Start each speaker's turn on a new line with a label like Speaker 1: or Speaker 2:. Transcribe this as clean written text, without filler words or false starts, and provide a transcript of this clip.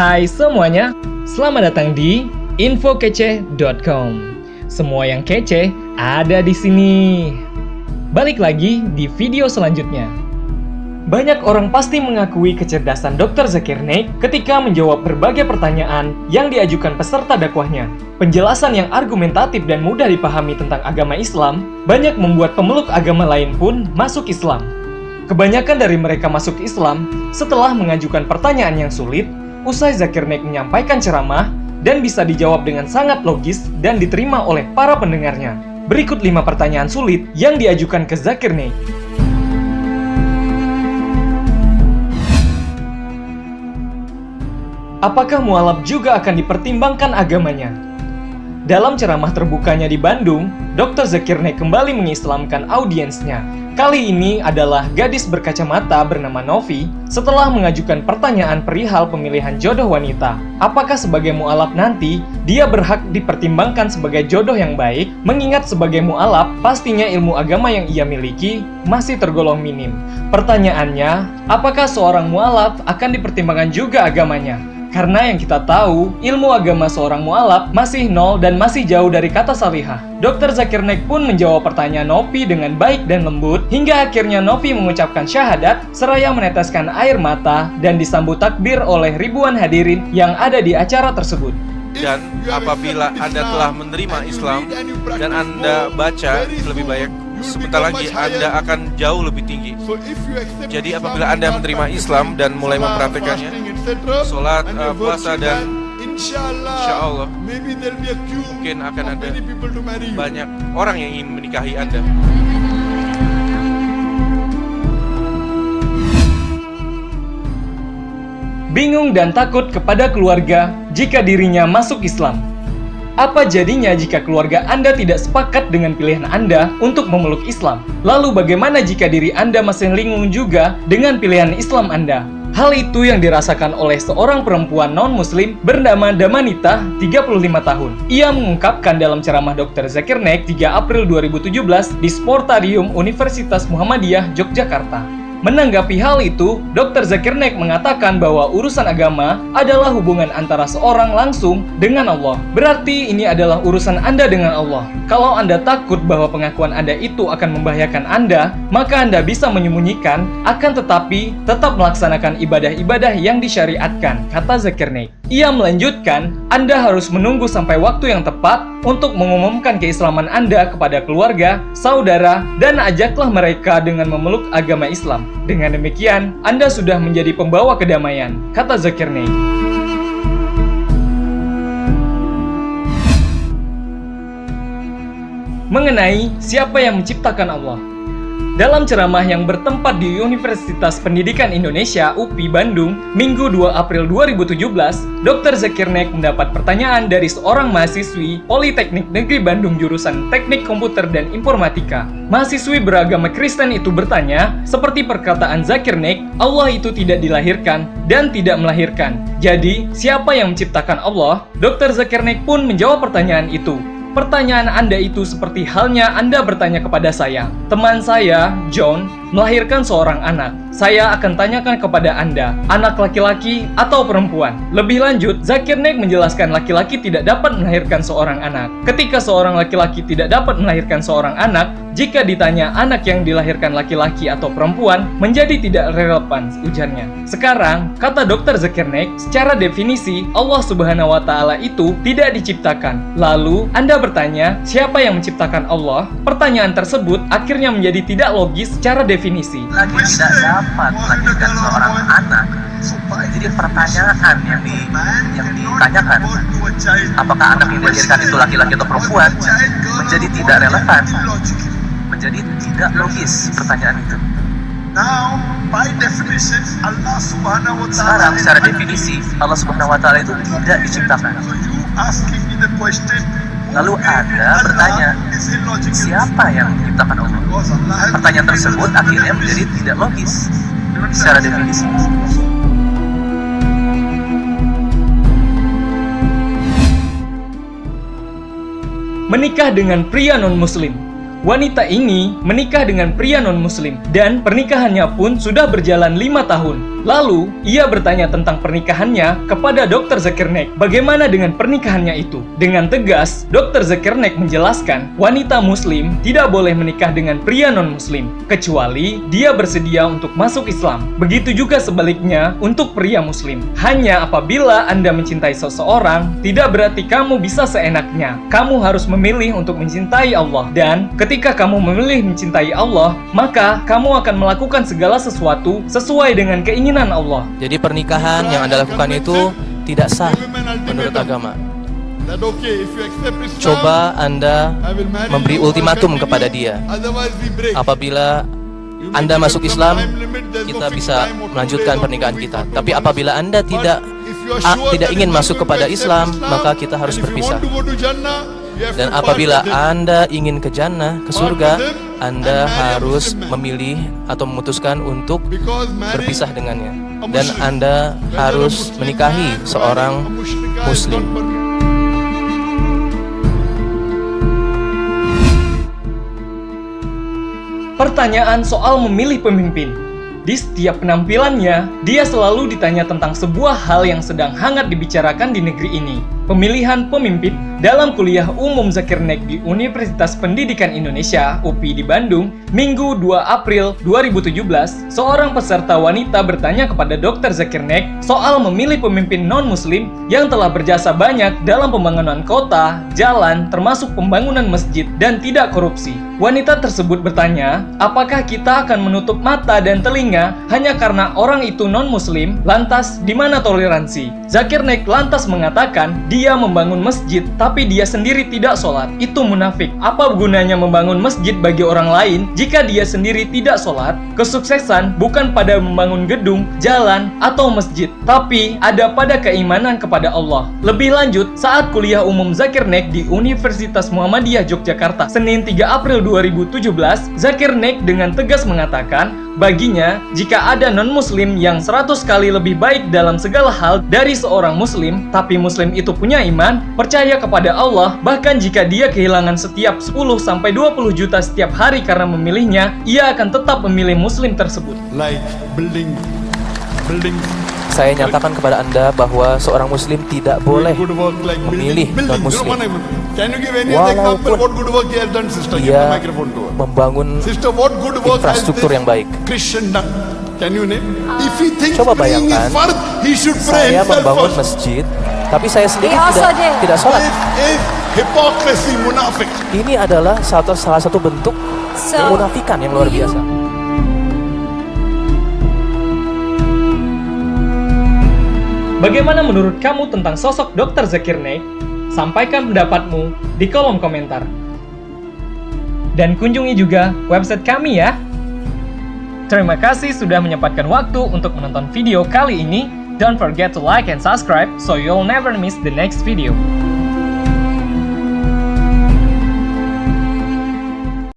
Speaker 1: Hai semuanya, selamat datang di infokece.com. Semua yang kece ada di sini. Balik lagi di video selanjutnya. Banyak orang pasti mengakui kecerdasan Dr. Zakir Naik ketika menjawab berbagai pertanyaan yang diajukan peserta dakwahnya. Penjelasan yang argumentatif dan mudah dipahami tentang agama Islam banyak membuat pemeluk agama lain pun masuk Islam. Kebanyakan dari mereka masuk Islam setelah mengajukan pertanyaan yang sulit, usai Zakir Naik menyampaikan ceramah dan bisa dijawab dengan sangat logis dan diterima oleh para pendengarnya. Berikut 5 pertanyaan sulit yang diajukan ke Zakir Naik. Apakah mualaf juga akan dipertimbangkan agamanya? Dalam ceramah terbukanya di Bandung, Dr. Zakir Naik kembali mengislamkan audiensnya. Kali ini adalah gadis berkacamata bernama Novi setelah mengajukan pertanyaan perihal pemilihan jodoh wanita. Apakah sebagai mualaf nanti, dia berhak dipertimbangkan sebagai jodoh yang baik? Mengingat sebagai mualaf, pastinya ilmu agama yang ia miliki masih tergolong minim. Pertanyaannya, apakah seorang mualaf akan dipertimbangkan juga agamanya? Karena yang kita tahu, ilmu agama seorang mualaf masih nol dan masih jauh dari kata salihah. Dr. Zakir Naik pun menjawab pertanyaan Novi dengan baik dan lembut, hingga akhirnya Novi mengucapkan syahadat, seraya meneteskan air mata dan disambut takbir oleh ribuan hadirin yang ada di acara tersebut.
Speaker 2: Dan apabila Anda telah menerima Islam dan Anda baca lebih banyak, sebentar lagi Anda akan jauh lebih tinggi. Jadi apabila Anda menerima Islam dan mulai mempraktekannya, sholat, puasa, dan insya Allah mungkin akan ada banyak orang yang ingin menikahi Anda.
Speaker 1: Bingung dan takut kepada keluarga jika dirinya masuk Islam. Apa jadinya jika keluarga Anda tidak sepakat dengan pilihan Anda untuk memeluk Islam? Lalu bagaimana jika diri Anda masih linglung juga dengan pilihan Islam Anda? Hal itu yang dirasakan oleh seorang perempuan non-muslim bernama Damanita, 35 tahun. Ia mengungkapkan dalam ceramah Dr. Zakir Naik 3 April 2017 di Sportarium Universitas Muhammadiyah, Yogyakarta. Menanggapi hal itu, Dr. Zakir Naik mengatakan bahwa urusan agama adalah hubungan antara seorang langsung dengan Allah. Berarti ini adalah urusan Anda dengan Allah. Kalau Anda takut bahwa pengakuan Anda itu akan membahayakan Anda, maka Anda bisa menyembunyikan, akan tetapi tetap melaksanakan ibadah-ibadah yang disyariatkan, kata Zakir Naik. Ia melanjutkan, Anda harus menunggu sampai waktu yang tepat untuk mengumumkan keislaman Anda kepada keluarga, saudara, dan ajaklah mereka dengan memeluk agama Islam. Dengan demikian, Anda sudah menjadi pembawa kedamaian, kata Zakir Naik. Mengenai siapa yang menciptakan Allah. Dalam ceramah yang bertempat di Universitas Pendidikan Indonesia UPI Bandung, Minggu 2 April 2017, Dr. Zakir Naik mendapat pertanyaan dari seorang mahasiswi Politeknik Negeri Bandung jurusan Teknik Komputer dan Informatika. Mahasiswi beragama Kristen itu bertanya, seperti perkataan Zakir Naik, Allah itu tidak dilahirkan dan tidak melahirkan. Jadi, siapa yang menciptakan Allah? Dr. Zakir Naik pun menjawab pertanyaan itu. Pertanyaan Anda itu seperti halnya Anda bertanya kepada saya. Teman saya, John, melahirkan seorang anak. Saya akan tanyakan kepada Anda, anak laki-laki atau perempuan? Lebih lanjut, Zakir Naik menjelaskan laki-laki tidak dapat melahirkan seorang anak. Ketika seorang laki-laki tidak dapat melahirkan seorang anak, jika ditanya anak yang dilahirkan laki-laki atau perempuan, menjadi tidak relevan, ujarnya. Sekarang, kata Dr. Zakir Naik, secara definisi, Allah Subhanahu wa Ta'ala itu tidak diciptakan. Lalu, Anda bertanya, siapa yang menciptakan Allah? Pertanyaan tersebut akhirnya menjadi tidak logis secara definisi.
Speaker 3: Lagi tidak dapat melahirkan seorang anak. Jadi pertanyaan yang ditanyakan, apakah anak yang dilahirkan itu laki-laki atau perempuan, menjadi tidak relevan, menjadi tidak logis pertanyaan itu. Sekarang secara definisi Allah Subhanahu wa Ta'ala itu tidak diciptakan. Lalu Anda bertanya, siapa yang menciptakan Allah? Pertanyaan tersebut akhirnya menjadi tidak logis secara definisi.
Speaker 1: Menikah dengan pria non-muslim. wanita ini menikah dengan pria non-muslim dan pernikahannya pun sudah berjalan 5 tahun. Lalu, ia bertanya tentang pernikahannya kepada Dr. Zakir Naik. Bagaimana dengan pernikahannya itu? Dengan tegas, Dr. Zakir Naik menjelaskan, wanita muslim tidak boleh menikah dengan pria non-muslim, kecuali dia bersedia untuk masuk Islam. Begitu juga sebaliknya untuk pria muslim. Hanya apabila Anda mencintai seseorang, tidak berarti kamu bisa seenaknya. Kamu harus memilih untuk mencintai Allah. Dan ketika kamu memilih mencintai Allah, maka kamu akan melakukan segala sesuatu sesuai dengan keinginan Allah.
Speaker 4: Jadi pernikahan yang Anda lakukan itu tidak sah menurut agama. Coba Anda memberi ultimatum kepada dia. Apabila Anda masuk Islam, kita bisa melanjutkan pernikahan kita. Tapi apabila Anda tidak ingin masuk kepada Islam, maka kita harus berpisah. Dan apabila Anda ingin ke jannah, ke surga, Anda harus memilih atau memutuskan untuk berpisah dengannya. Dan Anda harus menikahi seorang muslim.
Speaker 1: Pertanyaan soal memilih pemimpin. Di setiap penampilannya, dia selalu ditanya tentang sebuah hal yang sedang hangat dibicarakan di negeri ini. Pemilihan pemimpin. Dalam kuliah umum Zakir Naik di Universitas Pendidikan Indonesia, UPI di Bandung, Minggu 2 April 2017, seorang peserta wanita bertanya kepada Dr. Zakir Naik soal memilih pemimpin non-muslim yang telah berjasa banyak dalam pembangunan kota, jalan, termasuk pembangunan masjid, dan tidak korupsi. Wanita tersebut bertanya, apakah kita akan menutup mata dan telinga hanya karena orang itu non-muslim? Lantas, di mana toleransi? Zakir Naik lantas mengatakan, dia membangun masjid, tapi dia sendiri tidak sholat. Itu munafik. Apa gunanya membangun masjid bagi orang lain jika dia sendiri tidak sholat? Kesuksesan bukan pada membangun gedung, jalan, atau masjid, tapi ada pada keimanan kepada Allah. Lebih lanjut, saat kuliah umum Zakir Naik di Universitas Muhammadiyah Yogyakarta, Senin 3 April 2017, Zakir Naik dengan tegas mengatakan, baginya, jika ada non-muslim yang 100 kali lebih baik dalam segala hal dari seorang muslim, tapi muslim itu punya iman, percaya kepada Allah, bahkan jika dia kehilangan setiap 10-20 juta setiap hari karena memilihnya, ia akan tetap memilih muslim tersebut.
Speaker 5: Like building.
Speaker 4: Saya nyatakan kepada Anda bahwa seorang muslim tidak boleh memilih non-muslim. Walaupun dia membangun infrastruktur yang baik. Coba bayangkan, saya membangun masjid, tapi saya sendiri tidak sholat. Ini adalah salah satu bentuk kemunafikan yang luar biasa.
Speaker 1: Bagaimana menurut kamu tentang sosok Dr. Zakir Naik? Sampaikan pendapatmu di kolom komentar. Dan kunjungi juga website kami ya. Terima kasih sudah menyempatkan waktu untuk menonton video kali ini. Don't forget to like and subscribe so you'll never miss the next video.